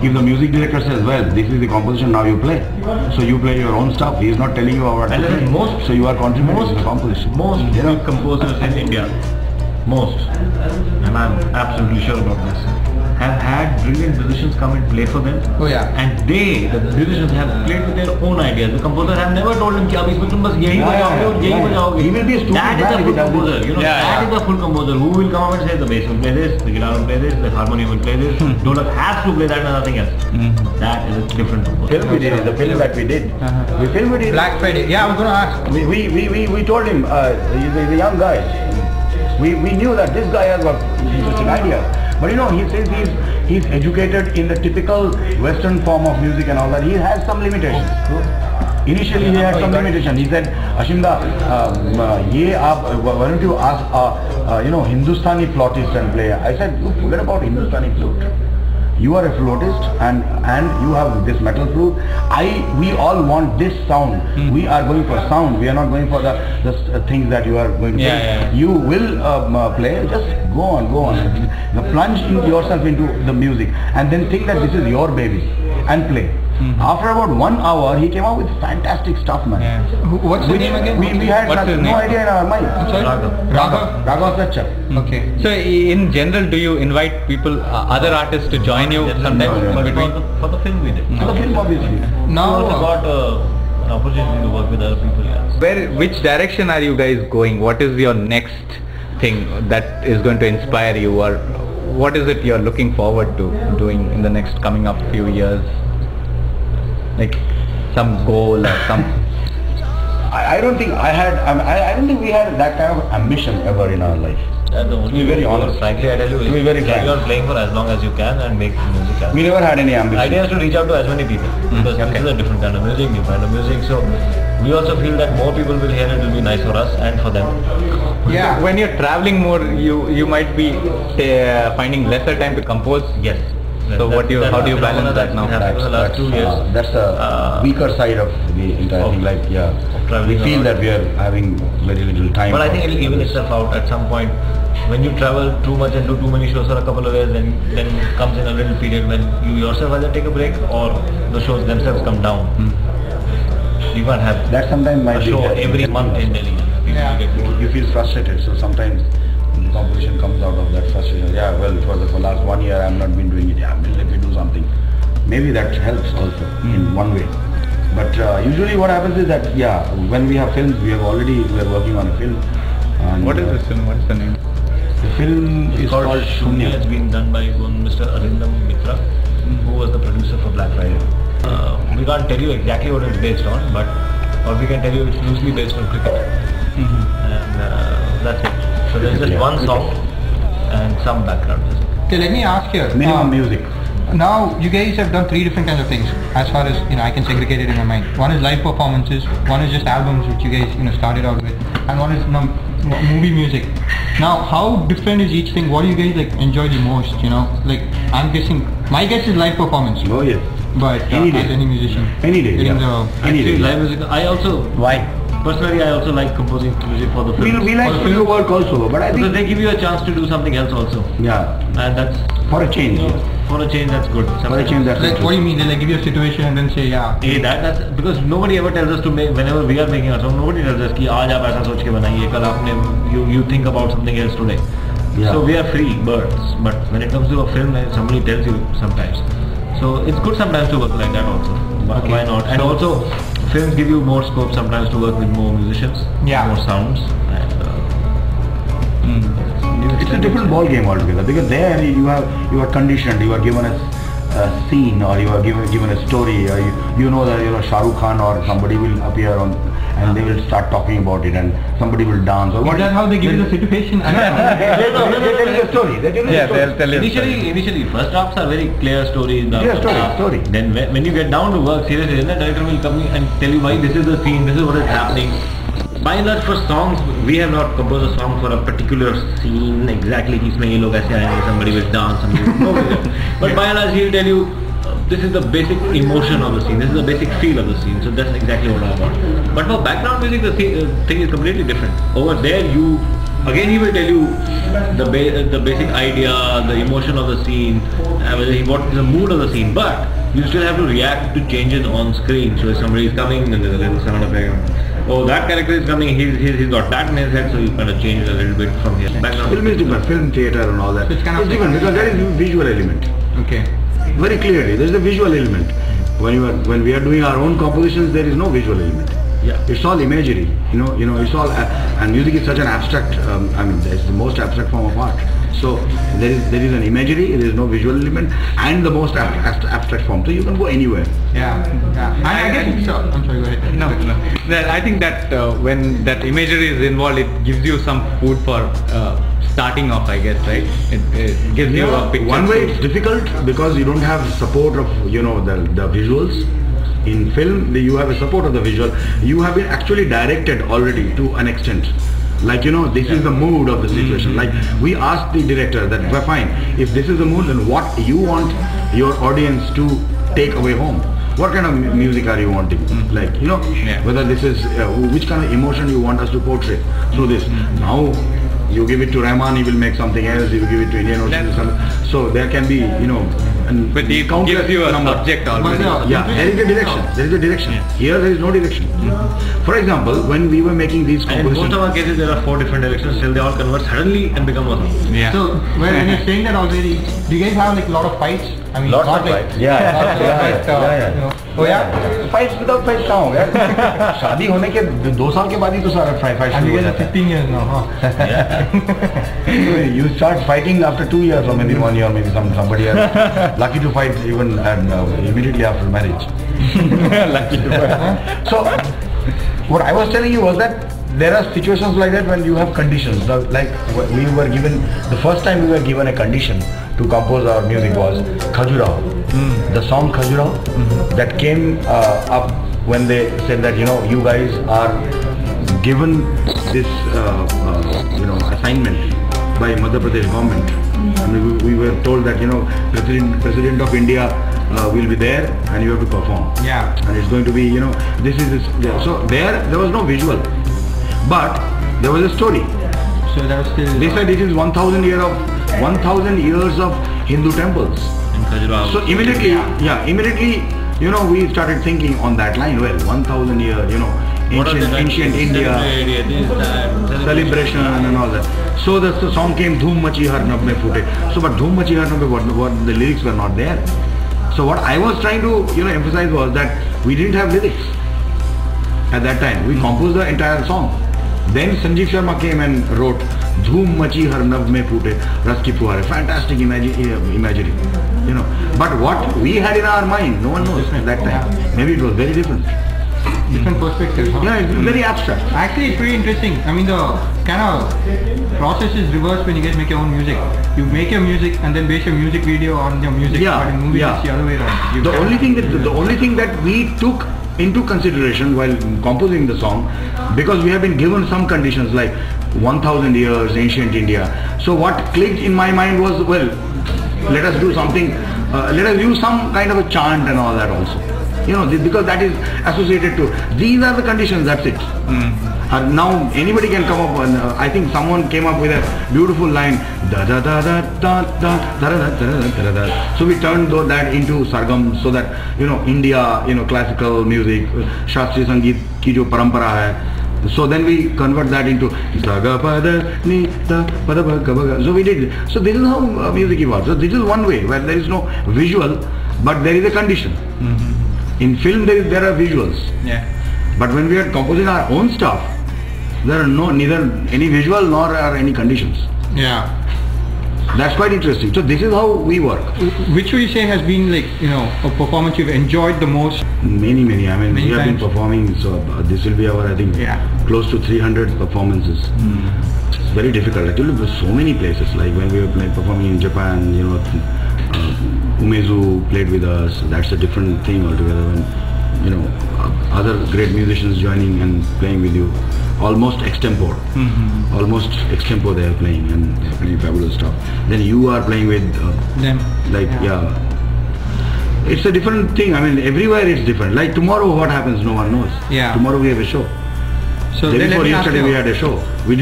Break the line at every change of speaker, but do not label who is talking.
If the music director says, well, this is the composition, now you play. So you play your own stuff. He is not telling you what to play. So you are contributing to the composition.
Most composers in India, and I'm absolutely sure about this, have had brilliant musicians come and play for them.
Oh yeah.
And the musicians have played with their own ideas. The composers have never told him कि अब इसमें तुम बस यही बजाओगे और यही बजाओगे.
He will be a stupid
That is a full composer. You know, that is a full composer who will come up and say the bass will play this, the guitar will play this, the harmonium will play this. Dholak has to play that and nothing else. That is a different composer.
Film we did, the film that we did. We filmed it.
Black Friday. Yeah, I was going to ask.
We told him, he's a young guy. We knew that this guy has got such an idea. But you know, he says he's educated in the typical Western form of music and all that. He has some limitations. Initially he had some limitation. He said, Ashimda, why don't you ask Hindustani flautist and player? I said, look, forget about Hindustani flute. You are a flautist and you have this metal flute. We all want this sound. We are going for sound. We are not going for the things that you are going to play. You will play. Just go on. Plunge yourself into the music and then think that this is your baby and play. After about 1 hour, he came out with fantastic stuff, man.
Yeah. What's the name again?
We had no idea in our mind. Raghav Satchar.
Okay.
So in general, do you invite people, other artists to join you sometimes?
For the film we did.
For the film, obviously.
Now
we also got an opportunity to work with other people. Yeah.
Which direction are you guys going? What is your next thing that is going to inspire you, or what is it you're looking forward to doing in the next coming up few years? Like some goal or some.
I don't think I don't think we had that kind of ambition ever in our life.
To
be very honest.
Frankly, I tell you,
to be very frank,
you are playing for as long as you can and make music.
We never had any ambition.
The idea is to reach out to as many people because this is a different kind of music, new kind of music. So we also feel that more people will hear it, will be nice for us and for them.
Yeah. When you're traveling more, you might be finding lesser time to compose.
Yes.
So how do you balance that now?
That's 2 years. That's the weaker side of the entire thing. Like we feel that we are having very little time.
But I think it will even itself out at some point. When you travel too much and do too many shows for a couple of years, then comes in a little period when you yourself either take a break or the shows themselves come down. You can't have
that sometimes might
a show every month in Delhi.
You feel frustrated, so sometimes the competition comes out of that frustration. Yeah, well, for the last 1 year I have not been doing it. Yeah, let me do something. Maybe that helps also in one way. But usually what happens is that when we have films, we are working on a film. And
what is this film? What is the name?
The film is called Shunya.
It's been done by Mr. Arindam Mitra, who was the producer for Black Friday. We can't tell you exactly what it's based on, but we can tell you it's loosely based on cricket. And that's it. So there's just one song and some background music.
Okay, let me ask here.
Minimum music.
Now you guys have done 3 different kinds of things as far as I can segregate it in my mind. One is live performances, one is just albums which you guys started out with, and one is movie music. Now how different is each thing? What do you guys enjoy the most? Like I'm guessing my guess is live performance.
Oh yes.
But as any musician.
Any day.
Actually live music. I also Personally, I also like composing music for the film.
We like film work also, but I think
because they give you a chance to do something else also.
Yeah.
And that's
for a change.
For a change, that's good.
For a change, that's
like what do you mean? They give you a situation and then say
that's because nobody ever tells us to make. Whenever we are making a song, nobody tells us कि आज आप ऐसा सोच के बनाइए, कल आपने you think about something else today. Yeah. So we are free birds, but when it comes to a film, somebody tells you sometimes. So it's good sometimes to work like that also. Why not? And also films give you more scope sometimes to work with more musicians, more sounds. And,
it's a different ball game altogether because there you are conditioned, you are given a scene or you are given a story, or you know that Shah Rukh Khan or somebody will appear on and they will start talking about it and somebody will dance. Or
is that how they give you the situation?
They tell you the story.
They'll tell you.
Initially, first drafts are very clear stories.
Story.
Then when you get down to work, seriously, the director will come and tell you why this is the scene, this is what is happening. By and large, for songs, we have not composed a song for a particular scene exactly. Somebody will dance. But by and large, he'll tell you this is the basic emotion of the scene, this is the basic feel of the scene. So that's exactly what I want. But for background music, the thing is completely different. Over there, you again he will tell you the basic idea, the emotion of the scene, what is the mood of the scene, but you still have to react to changes on screen. So if somebody is coming and there's a little sound effect, oh that character is coming, he's got that in his head, so you kind of change a little bit from here.
Film is different, film, theatre and all that.
So it's kind of
different because there is a visual element.
Okay.
Very clearly, there is a visual element. When we are doing our own compositions, there is no visual element.
Yeah.
It's all imagery. It's all and music is such an abstract. It's the most abstract form of art. So there is an imagery. There is no visual element, and the most abstract form. So you can go anywhere.
Yeah. I guess it's. I'm sorry. Go ahead.
No. I think that when that imagery is involved, it gives you some food for starting off, I guess, right? It gives you a picture.
One way it's difficult because you don't have support of the visuals. In film, you have a support of the visual. You have been actually directed already to an extent. Like, this is the mood of the situation. Like, we asked the director that, we're fine, if this is the mood, then what you want your audience to take away home? What kind of music are you wanting? Like, whether this is, which kind of emotion you want us to portray through this. Now, you give it to Rahman, he will make something else, you give it to Indian Ocean. So there can be,
but he gives you a subject already.
Yeah, there is a direction. There is a direction.
Yeah.
Here there is no direction. For example, when we were making these
and in
compositions,
most of our cases there are 4 different directions, still they all converge suddenly and become one.
Yeah.
So when you're saying that already, do you guys have like a lot of fights? I mean,
lots
not
of
like,
fights. Yeah.
Oh yeah.
Fights without fights कहाँ हो गया? शादी होने के 2 साल के बाद ही तो सारा fight
And you guys are 15 years now, huh?
You start fighting after 2 years or maybe 1 year, maybe somebody else. Lucky to fight even immediately after marriage.
Lucky to fight.
So, what I was telling you was that there are situations like that when you have conditions. Like we were given, the first time we were given a condition to compose our music was Khajuraho. The song Khajuraho that came up when they said that you guys are given this assignment by Madhya Pradesh government. I mean, we were told that President of India will be there and you have to perform.
Yeah.
And it's going to be so there was no visual, but there was a story.
So that was still.
They said it is 1,000 years of Hindu temples.
In Khajuraho.
So immediately, we started thinking on that line. Well, 1,000 years, ancient India, celebration and all that. So the song came, Dhoom Machi Har Nab Mein Phoote. So, but Dhoom Machi Har Nab Mein, what the lyrics were not there. So what I was trying to emphasize was that we didn't have lyrics at that time. We composed the entire song. Then Sanjeev Sharma came and wrote Dhoom Machi Har Nab Mein Phoote, Ras Ki Fuhare. Fantastic imagery. But what we had in our mind, no one knows at that time. Maybe it was very different.
Different perspectives, huh?
Yeah, it's very abstract.
Actually, it's pretty interesting. I mean, the kind of process is reversed when you guys make your own music. You make your music and then base your music video on your music.
Yeah,
but in movies, it's the other way around.
The only thing that we took into consideration while composing the song, because we have been given some conditions like 1,000 years, ancient India. So what clicked in my mind was, well, let us do something, let us use some kind of a chant and all that also. Because that is associated to, these are the conditions, that's it. Now anybody can come up, and I think someone came up with a beautiful line, da da da da da da da da da da. So we turned that into sargam, so that India, classical music, Shastriya Sangeet ki jo parampara hai. So then we convert that into saga pada ni ta pada bhaga. So we did. So this is how music evolves. So this is one way where there is no visual, but there is a condition. In film there are visuals.
Yeah.
But when we are composing our own stuff, there are neither any visual nor are any conditions.
Yeah.
That's quite interesting. So this is how we work.
Which would you say has been like, a performance you've enjoyed the most?
Many. I mean,
Many
we have been
times.
performing, so this will be our, I think, close to 300 performances. It's very difficult. Actually, there's so many places. Like when we were performing in Japan, Umezu played with us. That's a different thing altogether. When other great musicians joining and playing with you, almost extempore. Almost extempore they are playing, and they are playing fabulous stuff. Then you are playing with
Them.
It's a different thing. I mean, everywhere it's different. Like tomorrow, what happens? No one knows.
Yeah.
Tomorrow we have a show.
So
Day
then let
before
me ask
yesterday
you,
we had a show. We did